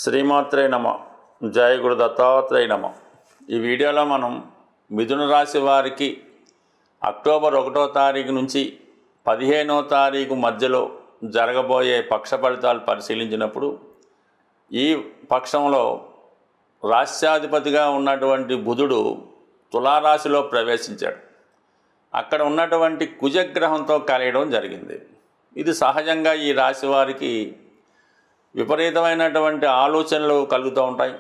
శ్రీమాత్రే నమ. జయ గురు దత్తాత్రేయ నమ. ఈ వీడియోలో మనం మిథున రాశి వారికి అక్టోబర్ 1వ తారీఖు నుంచి 15వ తారీఖు మధ్యలో జరగబోయే పక్ష ఫలితాలు పరిశీలించినప్పుడు ఈ పక్షంలో రాశ్యాధిపతిగా ఉన్నటువంటి బుధుడు తులారాశిలో ప్రవేశించాడు. అక్కడ ఉన్నటువంటి కుజగ్రహంతో కలియడం జరిగింది. ఇది సహజంగా ఈ రాశి వారికి విపరీతమైనటువంటి ఆలోచనలు కలుగుతూ ఉంటాయి.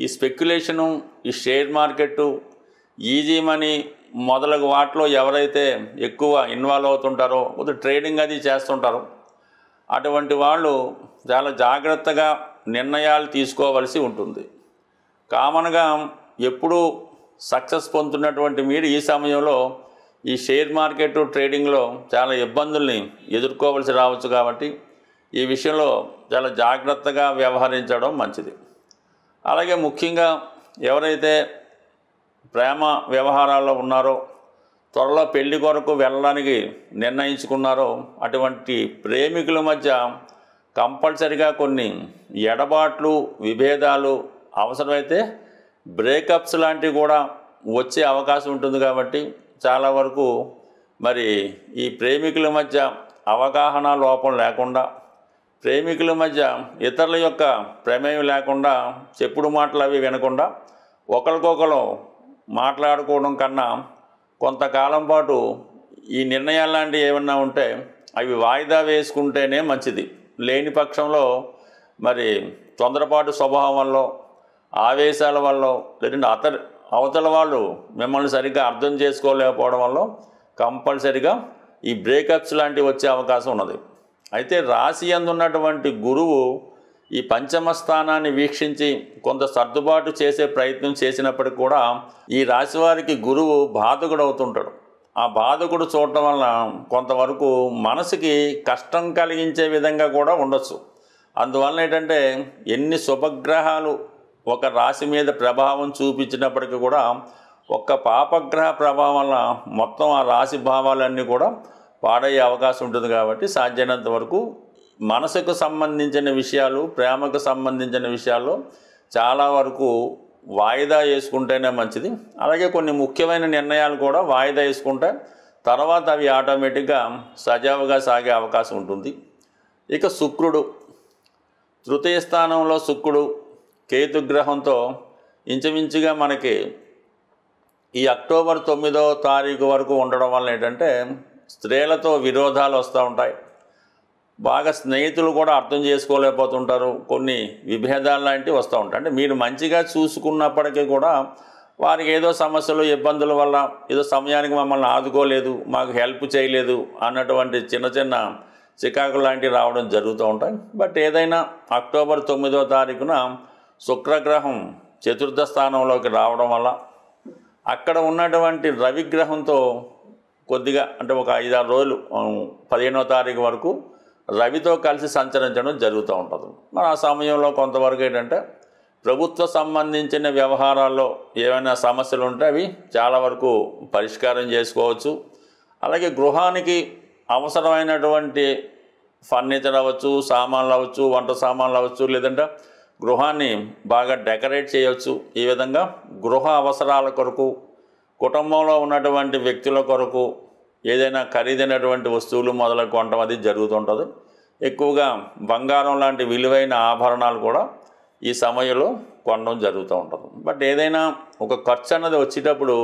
ఈ స్పెక్యులేషను, ఈ షేర్ మార్కెట్టు, ఈజీ మనీ మొదలగు వాటిలో ఎవరైతే ఎక్కువ ఇన్వాల్వ్ అవుతుంటారో, ట్రేడింగ్ అది చేస్తుంటారో అటువంటి వాళ్ళు చాలా జాగ్రత్తగా నిర్ణయాలు తీసుకోవలసి ఉంటుంది. కామన్గా ఎప్పుడూ సక్సెస్ పొందుతున్నటువంటి మీరు ఈ సమయంలో ఈ షేర్ మార్కెట్ ట్రేడింగ్లో చాలా ఇబ్బందుల్ని ఎదుర్కోవలసి రావచ్చు. కాబట్టి ఈ విషయంలో చాలా జాగ్రత్తగా వ్యవహరించడం మంచిది. అలాగే ముఖ్యంగా ఎవరైతే ప్రేమ వ్యవహారాల్లో ఉన్నారో, త్వరలో పెళ్లి కొరకు వెళ్ళడానికి నిర్ణయించుకున్నారో అటువంటి ప్రేమికుల మధ్య కంపల్సరిగా కొన్ని ఎడబాట్లు, విభేదాలు, అవసరమైతే బ్రేకప్స్ లాంటివి కూడా వచ్చే అవకాశం ఉంటుంది. కాబట్టి చాలా వరకు మరి ఈ ప్రేమికుల మధ్య అవగాహన లోపం లేకుండా, ప్రేమికుల మధ్య ఇతరుల యొక్క ప్రమేయం లేకుండా, చెప్పుడు మాటలు అవి వినకుండా ఒకరికొకరు మాట్లాడుకోవడం కన్నా కొంతకాలం పాటు ఈ నిర్ణయాలు లాంటివి ఏమన్నా ఉంటే అవి వాయిదా వేసుకుంటేనే మంచిది. లేని పక్షంలో మరి తొందరపాటు స్వభావం వల్ల, ఆవేశాల వల్ల, లేదంటే అవతల వాళ్ళు మిమ్మల్ని సరిగ్గా అర్థం చేసుకోలేకపోవడం వల్ల కంపల్సరిగా ఈ బ్రేకప్స్ లాంటివి వచ్చే అవకాశం ఉన్నది. అయితే రాశి యందు ఉన్నటువంటి గురువు ఈ పంచమ స్థానాన్ని వీక్షించి కొంత సర్దుబాటు చేసే ప్రయత్నం చేసినప్పటికీ కూడా ఈ రాశి వారికి గురువు బాధకుడు అవుతుంటాడు. ఆ బాధకుడు చూడటం వల్ల కొంతవరకు మనసుకి కష్టం కలిగించే విధంగా కూడా ఉండొచ్చు. అందువల్ల ఏంటంటే ఎన్ని శుభగ్రహాలు ఒక రాశి మీద ప్రభావం చూపించినప్పటికీ కూడా ఒక్క పాపగ్రహ ప్రభావం వల్ల మొత్తం ఆ రాశి భావాలన్నీ కూడా పాడయ్యే అవకాశం ఉంటుంది. కాబట్టి సాధ్యమైనంత వరకు మనసుకు సంబంధించిన విషయాలు, ప్రేమకు సంబంధించిన విషయాల్లో చాలా వరకు వాయిదా వేసుకుంటేనే మంచిది. అలాగే కొన్ని ముఖ్యమైన నిర్ణయాలు కూడా వాయిదా వేసుకుంటే తర్వాత అవి ఆటోమేటిక్గా సజావుగా సాగే అవకాశం ఉంటుంది. ఇక శుక్రుడు తృతీయ స్థానంలో శుక్రుడు కేతుగ్రహంతో ఇంచుమించుగా మనకి ఈ అక్టోబర్ 9వ తారీఖు వరకు ఉండడం వల్ల ఏంటంటే స్త్రీలతో విరోధాలు వస్తూ ఉంటాయి. బాగా స్నేహితులు కూడా అర్థం చేసుకోలేకపోతుంటారు. కొన్ని విభేదాలు లాంటివి వస్తూ ఉంటాయి. అంటే మీరు మంచిగా చూసుకున్నప్పటికీ కూడా వారికి ఏదో సమస్యలు, ఇబ్బందుల వల్ల ఏదో సమయానికి మమ్మల్ని ఆదుకోలేదు, మాకు హెల్ప్ చేయలేదు అన్నటువంటి చిన్న చిన్న చికాకులు లాంటివి రావడం జరుగుతూ ఉంటాయి. బట్ ఏదైనా అక్టోబర్ 9వ తారీఖున శుక్రగ్రహం చతుర్థ స్థానంలోకి రావడం వల్ల అక్కడ ఉన్నటువంటి రవిగ్రహంతో కొద్దిగా అంటే ఒక 5-6 రోజులు 15వ తారీఖు వరకు రవితో కలిసి సంచరించడం జరుగుతూ ఉంటుంది. మరి ఆ సమయంలో కొంతవరకు ఏంటంటే ప్రభుత్వ సంబంధించిన వ్యవహారాల్లో ఏమైనా సమస్యలు ఉంటే అవి చాలా వరకు పరిష్కారం చేసుకోవచ్చు. అలాగే గృహానికి అవసరమైనటువంటి ఫర్నిచర్ అవ్వచ్చు, సామాన్లు అవ్వచ్చు, వంట సామాన్లు అవ్వచ్చు, లేదంటే గృహాన్ని బాగా డెకరేట్ చేయవచ్చు. ఈ విధంగా గృహ అవసరాల కొరకు, కుటుంబంలో ఉన్నటువంటి వ్యక్తుల కొరకు ఏదైనా ఖరీదైనటువంటి వస్తువులు మొదలగు కొనడం అది జరుగుతుంటుంది. ఎక్కువగా బంగారం లాంటి విలువైన ఆభరణాలు కూడా ఈ సమయంలో కొనడం జరుగుతూ ఉంటుంది. బట్ ఏదైనా ఒక ఖర్చు అన్నది వచ్చేటప్పుడు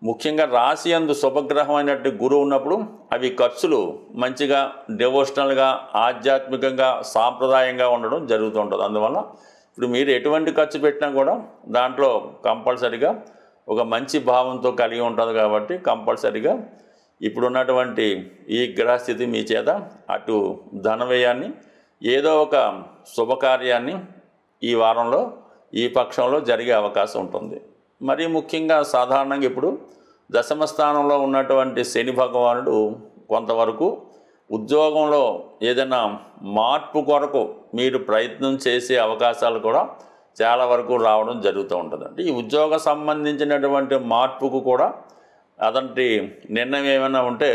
ముఖ్యంగా రాశి యందు శుభగ్రహం అయినట్టు గురువు ఉన్నప్పుడు అవి ఖర్చులు మంచిగా డివోషనల్గా, ఆధ్యాత్మికంగా, సాంప్రదాయంగా ఉండడం జరుగుతుంటుంది. అందువల్ల ఇప్పుడు మీరు ఎటువంటి ఖర్చు పెట్టినా కూడా దాంట్లో కంపల్సరిగా ఒక మంచి భావంతో కలిగి ఉంటుంది. కాబట్టి కంపల్సరిగా ఇప్పుడున్నటువంటి ఈ గ్రహస్థితి మీ చేత అటు ధన వ్యయాన్ని, ఏదో ఒక శుభకార్యాన్ని ఈ వారంలో, ఈ పక్షంలో జరిగే అవకాశం ఉంటుంది. మరీ ముఖ్యంగా సాధారణంగా ఇప్పుడు దశమ స్థానంలో ఉన్నటువంటి శని భగవానుడు కొంతవరకు ఉద్యోగంలో ఏదైనా మార్పు కొరకు మీరు ప్రయత్నం చేసే అవకాశాలు కూడా చాలా వరకు రావడం జరుగుతూ ఉంటుంది. అంటే ఈ ఉద్యోగ సంబంధించినటువంటి మార్పుకు కూడా అదంటి నిర్ణయం ఏమైనా ఉంటే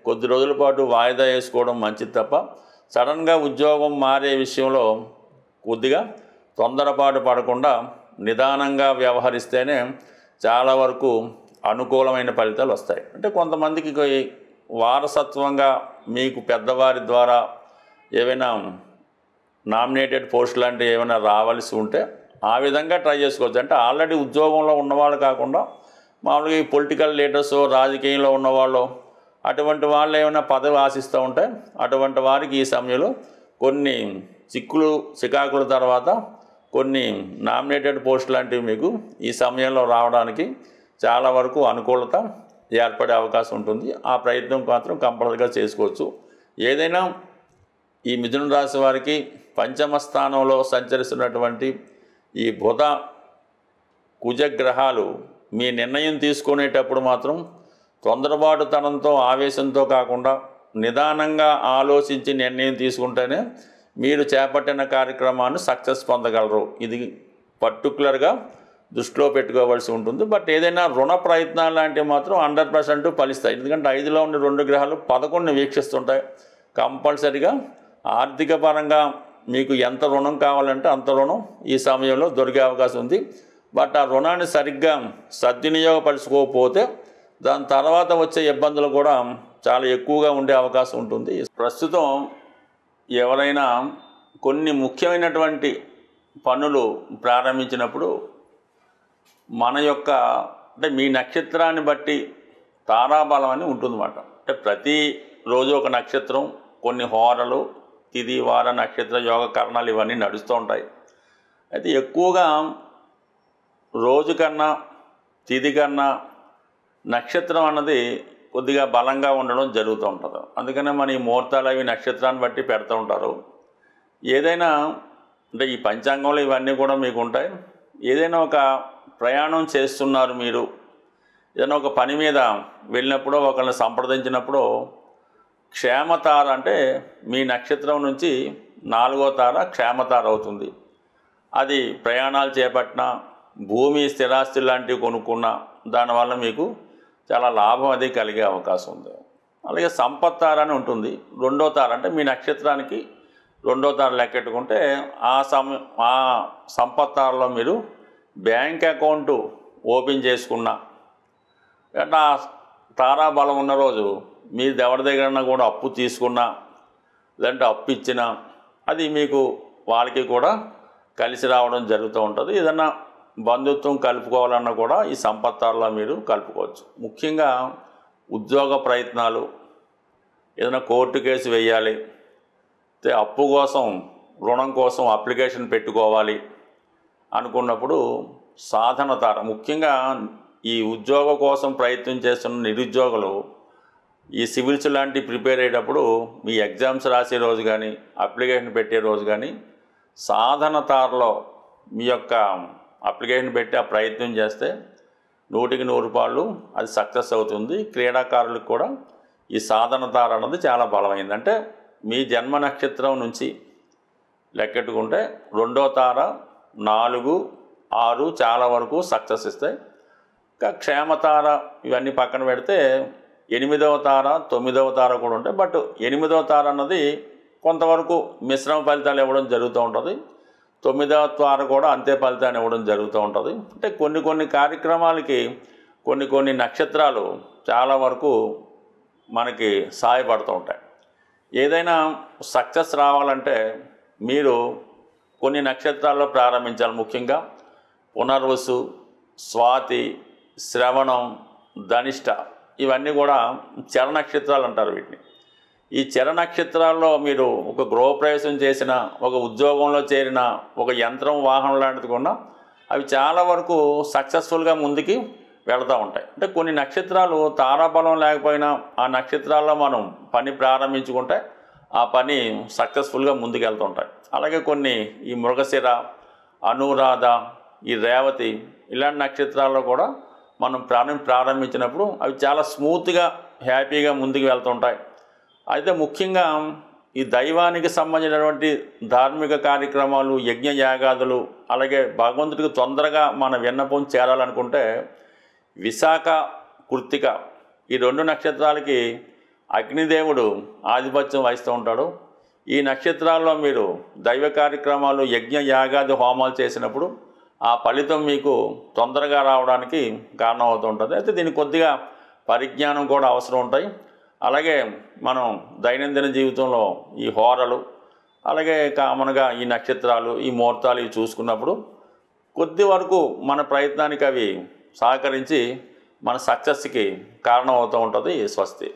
కొద్ది రోజుల పాటు వాయిదా వేసుకోవడం మంచిది తప్ప సడన్గా ఉద్యోగం మారే విషయంలో కొద్దిగా తొందరపాటు పడకుండా నిదానంగా వ్యవహరిస్తేనే చాలా వరకు అనుకూలమైన ఫలితాలు వస్తాయి. అంటే కొంతమందికి వారసత్వంగా మీకు పెద్దవారి ద్వారా ఏవైనా నామినేటెడ్ పోస్ట్ లాంటివి ఏమైనా రావాల్సి ఉంటే ఆ విధంగా ట్రై చేసుకోవచ్చు. అంటే ఆల్రెడీ ఉద్యోగంలో ఉన్నవాళ్ళు కాకుండా మామూలుగా ఈ పొలిటికల్ లీడర్స్, రాజకీయంలో ఉన్నవాళ్ళు, అటువంటి వాళ్ళు ఏమైనా పదవి ఆశిస్తూ ఉంటే అటువంటి వారికి ఈ సమయంలో కొన్ని చికాకుల తర్వాత కొన్ని నామినేటెడ్ పోస్ట్ లాంటివి మీకు ఈ సమయంలో రావడానికి చాలా వరకు అనుకూలత ఏర్పడే అవకాశం ఉంటుంది. ఆ ప్రయత్నం మాత్రం కంపల్సరీగా చేసుకోవచ్చు. ఏదైనా ఈ మిథున రాశి వారికి పంచమ స్థానంలో సంచరిస్తున్నటువంటి ఈ బుధ కుజగ్రహాలు మీ నిర్ణయం తీసుకునేటప్పుడు మాత్రం తొందరపాటుతనంతో ఆవేశంతో కాకుండా నిదానంగా ఆలోచించి నిర్ణయం తీసుకుంటేనే మీరు చేపట్టిన కార్యక్రమాన్ని సక్సెస్ పొందగలరు. ఇది పర్టికులర్గా దృష్టిలో పెట్టుకోవాల్సి ఉంటుంది. బట్ ఏదైనా రుణ ప్రయత్నాలు లాంటివి మాత్రం 100% ఫలిస్తాయి. ఎందుకంటే 5లో ఉన్న 2 గ్రహాలు 11ని వీక్షిస్తుంటాయి. కంపల్సరిగా ఆర్థిక పరంగా మీకు ఎంత రుణం కావాలంటే అంత రుణం ఈ సమయంలో దొరికే అవకాశం ఉంది. బట్ ఆ రుణాన్ని సరిగ్గా సద్వినియోగపరుచుకోకపోతే దాని తర్వాత వచ్చే ఇబ్బందులు కూడా చాలా ఎక్కువగా ఉండే అవకాశం ఉంటుంది. ప్రస్తుతం ఎవరైనా కొన్ని ముఖ్యమైనటువంటి పనులు ప్రారంభించినప్పుడు మన యొక్క అంటే మీ నక్షత్రాన్ని బట్టి తారాబలం అని ఉంటుందన్నమాట. అంటే ప్రతిరోజు ఒక నక్షత్రం, కొన్ని హోరలు, తిథి, వార, నక్షత్ర యోగ కరణాలు ఇవన్నీ నడుస్తూ ఉంటాయి. అయితే ఎక్కువగా రోజు కన్నా తిథి కన్నా నక్షత్రం అన్నది కొద్దిగా బలంగా ఉండడం జరుగుతూ ఉంటుంది. అందుకనే మన ఈ ముహూర్తాలు అవి నక్షత్రాన్ని బట్టి పెడుతూ ఉంటారు. ఏదైనా అంటే ఈ పంచాంగంలో ఇవన్నీ కూడా మీకు ఉంటాయి. ఏదైనా ఒక ప్రయాణం చేస్తున్నారు, మీరు ఏదైనా ఒక పని మీద వెళ్ళినప్పుడు ఒకరిని సంప్రదించినప్పుడు క్షేమతార అంటే మీ నక్షత్రం నుంచి 4వ తార క్షేమతార అవుతుంది. అది ప్రయాణాలు చేపట్టిన, భూమి స్థిరాస్తి లాంటివి కొనుక్కున్న దానివల్ల మీకు చాలా లాభం అది కలిగే అవకాశం ఉంది. అలాగే సంపత్తార అని ఉంటుంది. 2వ తార అంటే మీ నక్షత్రానికి 2వ తార లెక్కెట్టుకుంటే ఆ సంపత్తారలో మీరు బ్యాంక్ అకౌంటు ఓపెన్ చేసుకున్న అంటే ఆ తారాబలం ఉన్న రోజు మీరు ఎవరి దగ్గర కూడా అప్పు తీసుకున్నా లేదంటే అప్పు ఇచ్చినా అది మీకు వాళ్ళకి కూడా కలిసి రావడం జరుగుతూ ఉంటుంది. ఏదన్నా బంధుత్వం కలుపుకోవాలన్నా కూడా ఈ సంపత్తారలో మీరు కలుపుకోవచ్చు. ముఖ్యంగా ఉద్యోగ ప్రయత్నాలు, ఏదైనా కోర్టు కేసు వేయాలి, అప్పు కోసం రుణం కోసం అప్లికేషన్ పెట్టుకోవాలి అనుకున్నప్పుడు సాధన తార, ముఖ్యంగా ఈ ఉద్యోగం కోసం ప్రయత్నం చేస్తున్న నిరుద్యోగులు ఈ సివిల్స్ లాంటి ప్రిపేర్ అయ్యేటప్పుడు మీ ఎగ్జామ్స్ రాసే రోజు కానీ అప్లికేషన్ పెట్టే రోజు కానీ సాధన తారలో మీ యొక్క అప్లికేషన్ పెట్టి ఆ ప్రయత్నం చేస్తే 100కి 100 అది సక్సెస్ అవుతుంది. క్రీడాకారులకు కూడా ఈ సాధన తార అన్నది చాలా బలమైంది. అంటే మీ జన్మ నక్షత్రం నుంచి లెక్కెట్టుకుంటే 2వ తార, 4, 6 చాలా వరకు సక్సెస్ ఇస్తాయి. ఇంకా క్షేమతార ఇవన్నీ పక్కన పెడితే 8వ తార, 9వ తార కూడా ఉంటాయి. బట్ 8వ తార అన్నది కొంతవరకు మిశ్రమ ఫలితాలు ఇవ్వడం జరుగుతూ ఉంటుంది. 9వ తార కూడా అంతే ఫలితాన్ని ఇవ్వడం జరుగుతూ ఉంటుంది. అంటే కొన్ని కార్యక్రమాలకి కొన్ని నక్షత్రాలు చాలా వరకు మనకి సహాయపడుతూ ఉంటాయి. ఏదైనా సక్సెస్ రావాలంటే మీరు కొన్ని నక్షత్రాల్లో ప్రారంభించాలి. ముఖ్యంగా పునర్వసు, స్వాతి, శ్రవణం, ధనిష్ట ఇవన్నీ కూడా చర నక్షత్రాలు అంటారు వీటిని. ఈ చర నక్షత్రాల్లో మీరు ఒక గృహప్రవేశం చేసిన, ఒక ఉద్యోగంలో చేరిన, ఒక యంత్రం వాహనం లాంటిది కొన్నా అవి చాలా వరకు సక్సెస్ఫుల్గా ముందుకి వెళుతూ ఉంటాయి. అంటే కొన్ని నక్షత్రాలు తారాబలం లేకపోయినా ఆ నక్షత్రాల్లో మనం పని ప్రారంభించుకుంటే ఆ పని సక్సెస్ఫుల్గా ముందుకు వెళ్తుంటాయి. అలాగే కొన్ని ఈ మృగశిర, అనురాధ, ఈ రేవతి ఇలాంటి నక్షత్రాల్లో కూడా మనం ప్రారంభించినప్పుడు అవి చాలా స్మూత్గా హ్యాపీగా ముందుకు వెళ్తుంటాయి. అయితే ముఖ్యంగా ఈ దైవానికి సంబంధించినటువంటి ధార్మిక కార్యక్రమాలు, యజ్ఞ యాగాదులు, అలాగే భగవంతుడికి తొందరగా మన విన్నపం చేరాలనుకుంటే విశాఖ, కృత్తిక ఈ 2 నక్షత్రాలకి అగ్నిదేవుడు ఆధిపత్యం వహిస్తూ ఉంటాడు. ఈ నక్షత్రాల్లో మీరు దైవ కార్యక్రమాలు యజ్ఞ యాగాది హోమాలు చేసినప్పుడు ఆ ఫలితం మీకు తొందరగా రావడానికి కారణం అవుతూ ఉంటుంది. అయితే దీనికి కొద్దిగా పరిజ్ఞానం కూడా అవసరం ఉంటాయి. అలాగే మనం దైనందిన జీవితంలో ఈ హోరలు అలాగే కామన్గా ఈ నక్షత్రాలు ఈ ముహూర్తాలు ఇవి చూసుకున్నప్పుడు కొద్ది వరకు మన ప్రయత్నానికి అవి సహకరించి మన సక్సెస్కి కారణం అవుతూ ఉంటుంది. స్వస్తి.